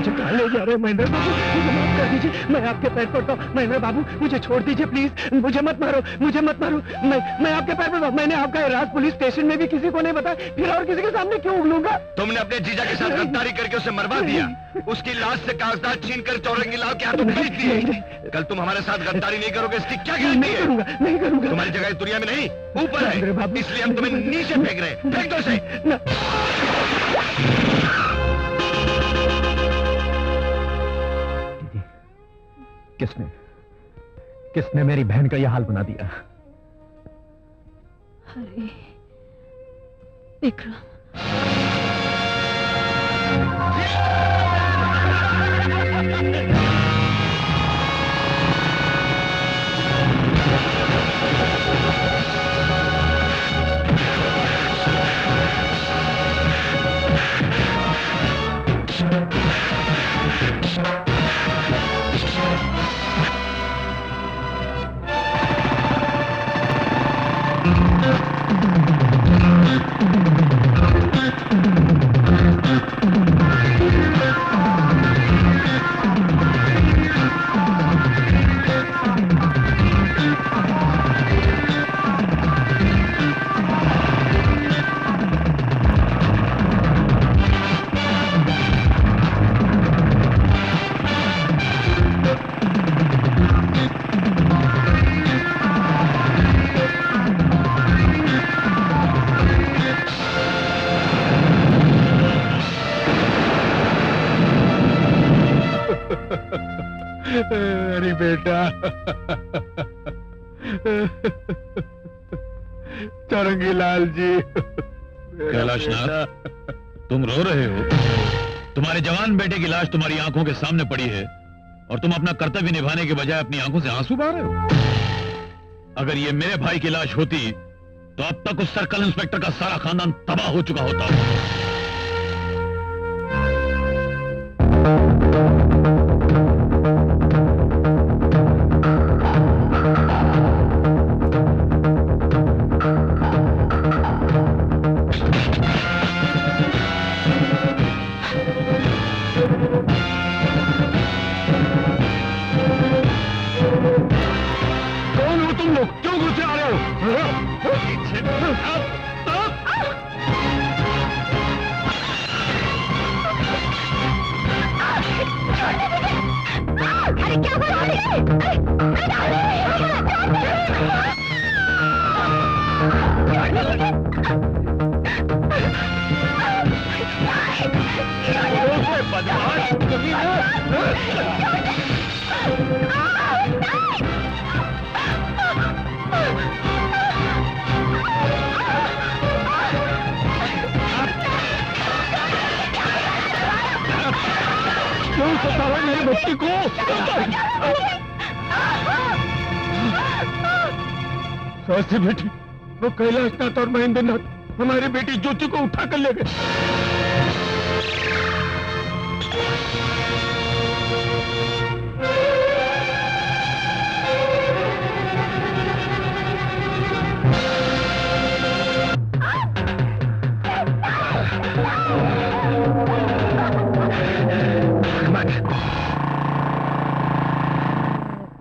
मुझे कहाँ ले जा रहे हैं महेंद्र बाबू? मुझे माफ कर दीजिए, मैं आपके पैर पड़ता हूँ। महेंद्र बाबू मुझे छोड़ दीजिए प्लीज, मुझे मत मारो, मुझे मत मारो। मैं आपके पैर पड़ता हूँ। मैंने आपका राज पुलिस स्टेशन में भी किसी को नहीं बताया, फिर और किसी के सामने क्यों उगलूंगा? तुमने अपने जीजा के साथ गद्दारी करके उसे मरवा दिया, उसकी लाश से कागजात छीन कर चौरंगी लाल के हाथों भेज दिए। कल तुम हमारे साथ गद्दारी नहीं करोगे, इसकी क्या गारंटी है? नहीं करूंगा। तुम्हारी जगह इस दुनिया में नहीं, ऊपर है, इसलिए हम तुम्हें नीचे फेंक रहे हैं। फेंक दो इसे। दीदी, किसने मेरी बहन का यह हाल बना दिया? अरे विक्रम, अरे बेटा, चौरंगी लाल जी। कैलाशनाथ, तुम रो रहे हो? तुम्हारे जवान बेटे की लाश तुम्हारी आंखों के सामने पड़ी है और तुम अपना कर्तव्य निभाने के बजाय अपनी आंखों से आंसू बहा रहे हो। अगर ये मेरे भाई की लाश होती तो अब तक उस सर्कल इंस्पेक्टर का सारा खानदान तबाह हो चुका होता। से बेटी, वो कैलाशनाथ और महेंद्रनाथ हमारी बेटी ज्योति को उठा कर ले गए।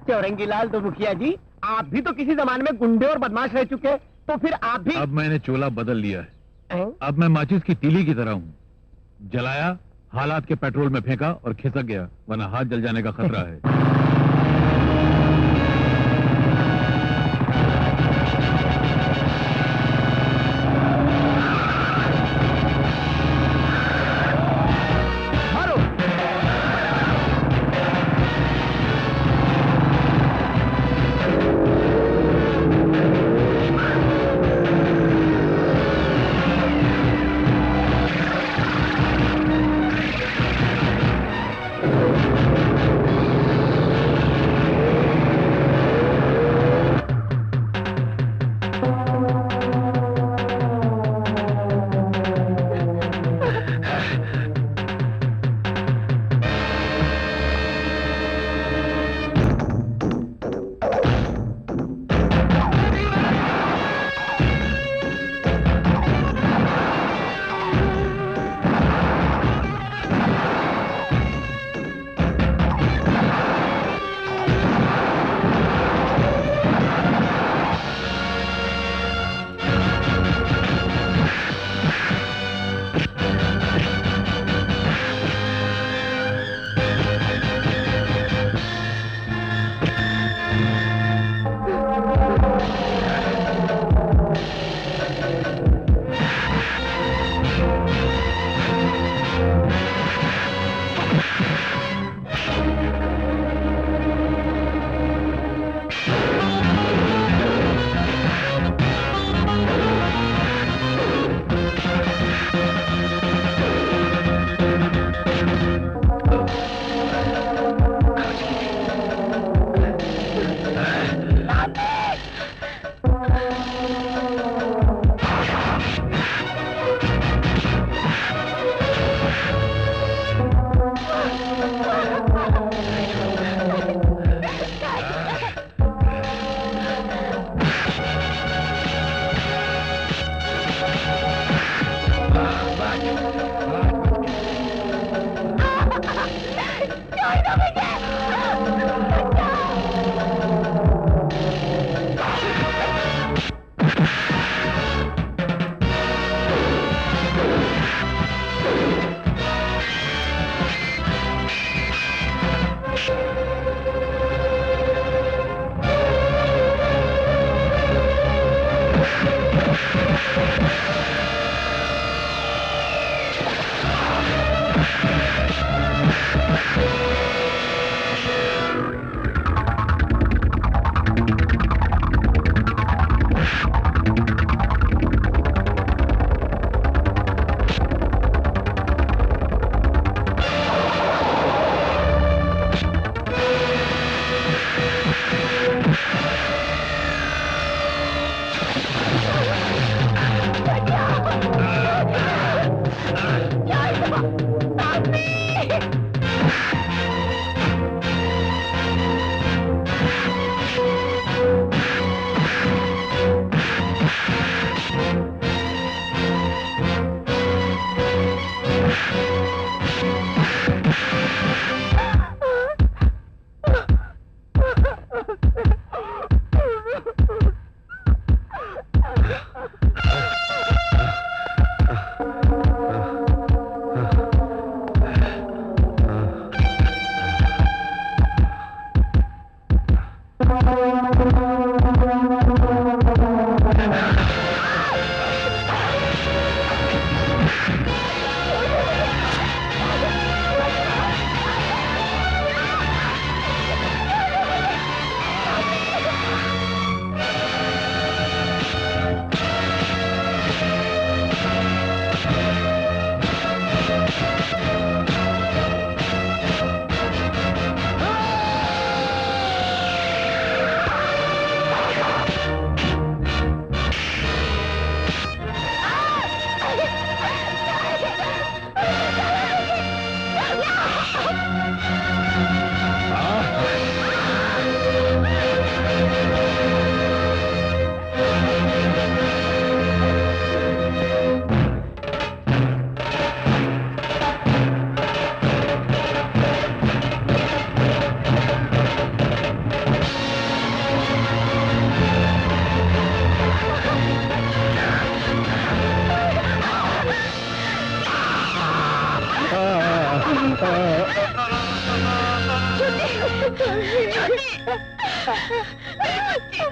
चौरंगी लाल तो मुखिया जी, आप भी तो किसी जमाने में गुंडे और बदमाश रह चुके, तो फिर आप भी। अब मैंने चोला बदल लिया है। अब मैं माचिस की तीली की तरह हूँ। जलाया, हालात के पेट्रोल में फेंका और खिसक गया, वरना हाथ जल जाने का खतरा है।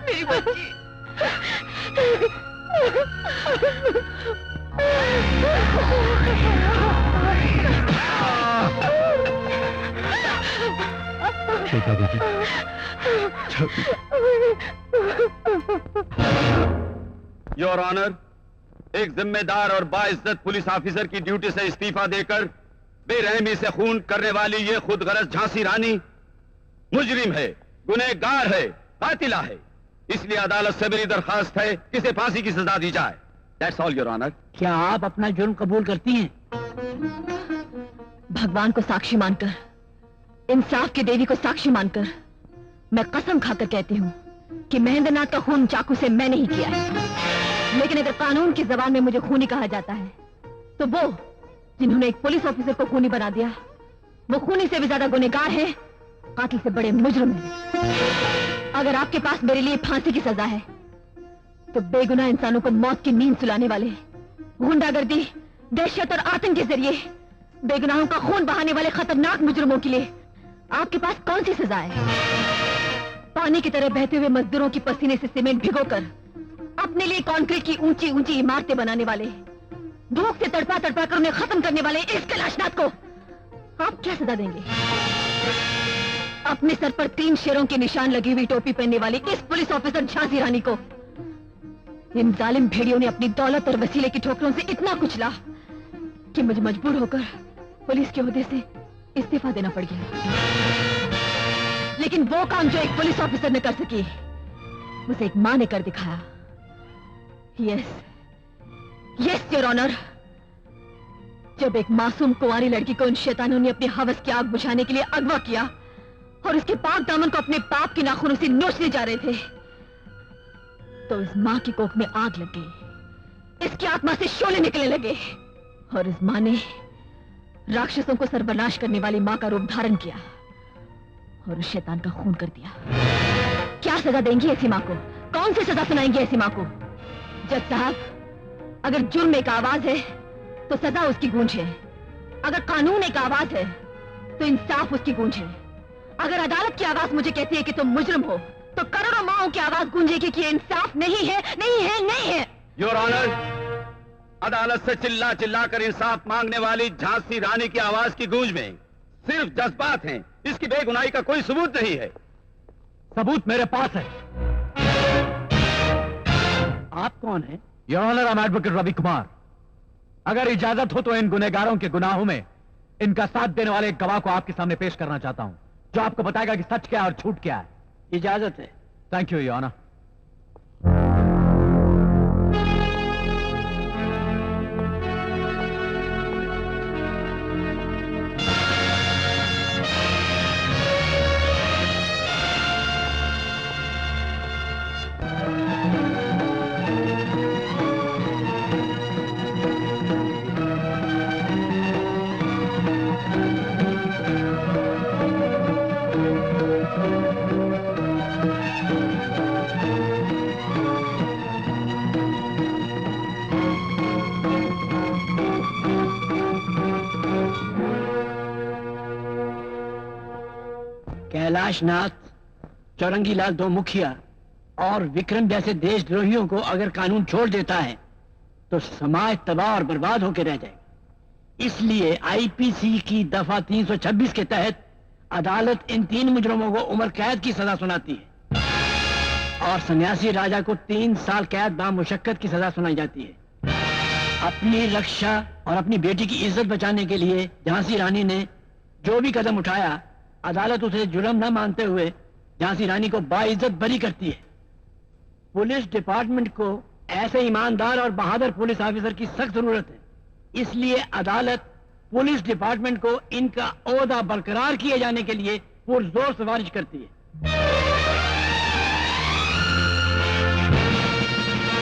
मेरी बच्ची छोटा बेटी योर ऑनर, एक जिम्मेदार और बाइज्जत पुलिस ऑफिसर की ड्यूटी से इस्तीफा देकर बेरहमी से खून करने वाली ये खुदगर्ज झांसी रानी मुजरिम है, गुनहगार है, कातिला है। इसलिए अदालत से मेरी दरखास्त है कि इसे फांसी की सजा दी जाए। That's all your honour. क्या आप अपना जुर्म कबूल करती हैं? भगवान को साक्षी मानकर, इंसाफ की देवी को साक्षी मानकर मैं कसम खाकर कहती हूँ कि महेंद्रनाथ का खून चाकू से मैंने ही किया है। लेकिन अगर कानून की जबान में मुझे खूनी कहा जाता है तो वो जिन्होंने एक पुलिस ऑफिसर को खूनी बना दिया वो खूनी से भी ज्यादा गुनहगार है, कातिल से बड़े मुजरिम है। अगर आपके पास मेरे लिए फांसी की सजा है तो बेगुनाह इंसानों को मौत की नींद सुलाने वाले गुंडागर्दी, दहशत और आतंक के जरिए बेगुनाहों का खून बहाने वाले खतरनाक मुजरिमों के लिए आपके पास कौन सी सजा है? पानी की तरह बहते हुए मजदूरों की पसीने से सीमेंट भिगोकर अपने लिए कंक्रीट की ऊंची ऊंची इमारतें बनाने वाले, भूख से तड़पा तड़पा कर उन्हें खत्म करने वाले इस कैलाशनाथ को आप क्या सजा देंगे? अपने सर पर 3 शेरों के निशान लगी हुई टोपी पहनने वाली इस पुलिस ऑफिसर झांसी रानी को इन जालिम भेड़ियों ने अपनी दौलत और वसीले की ठोकरों से इतना कुचला कि मुझे मजबूर होकर पुलिस के ओहदे से इस्तीफा देना पड़ गया। लेकिन वो काम जो एक पुलिस ऑफिसर ने कर सकी उसे एक मां ने कर दिखाया। यस योर ऑनर, जब एक मासूम कुंवारी लड़की को उन शैतानों ने अपनी हवस की आग बुझाने के लिए अगवा किया और उसके पाक दामन को अपने पाप के नाखूनों से नोचने जा रहे थे तो इस मां की कोख में आग लग गई, इसकी आत्मा से शोले निकलने लगे और इस मां ने राक्षसों को सर्वनाश करने वाली मां का रूप धारण किया और उस शैतान का खून कर दिया। क्या सजा देंगी ऐसी मां को? कौन सी सजा सुनाएंगी ऐसी मां को? जज साहब, अगर जुर्म एक आवाज है तो सजा उसकी गूंज है, अगर कानून एक आवाज है तो इंसाफ उसकी गूंज है। अगर अदालत की आवाज मुझे कहती है कि तुम मुजरिम हो तो करोड़ों माओं की आवाज गूंजेगी कि इंसाफ नहीं है, नहीं है, नहीं है। योर ऑनर, अदालत से चिल्ला चिल्ला कर इंसाफ मांगने वाली झांसी रानी की आवाज की गूंज में सिर्फ जज्बात हैं। इसकी बेगुनाही का कोई सबूत नहीं है। सबूत मेरे पास है। आप कौन है? Your honour, I am advocate Ravi Kumar. अगर इजाजत हो तो इन गुनहगारों के गुनाहों में इनका साथ देने वाले एक गवाह को आपके सामने पेश करना चाहता हूं, जो आपको बताएगा कि सच क्या है और झूठ क्या है। इजाजत है। Thank you your honour. Kailashnath, Chaurangilal दो मुखिया और विक्रम जैसे देशद्रोहियों को अगर कानून छोड़ देता है तो समाज तबाह और बर्बाद होकर रह जाएगा। इसलिए आईपीसी की दफा 326 के तहत अदालत इन 3 मुजरमों को उम्र कैद की सजा सुनाती है और सन्यासी राजा को 3 साल कैद बामुशक्कत की सजा सुनाई जाती है। अपनी रक्षा और अपनी बेटी की इज्जत बचाने के लिए झांसी रानी ने जो भी कदम उठाया, अदालत उसे जुर्म न मानते हुए झांसी रानी को बाइज्जत बरी करती है। पुलिस डिपार्टमेंट को ऐसे ईमानदार और बहादुर पुलिस ऑफिसर की सख्त जरूरत है। इसलिए अदालत पुलिस डिपार्टमेंट को इनका ओहदा बरकरार किए जाने के लिए पुरजोर सिफारिश करती है।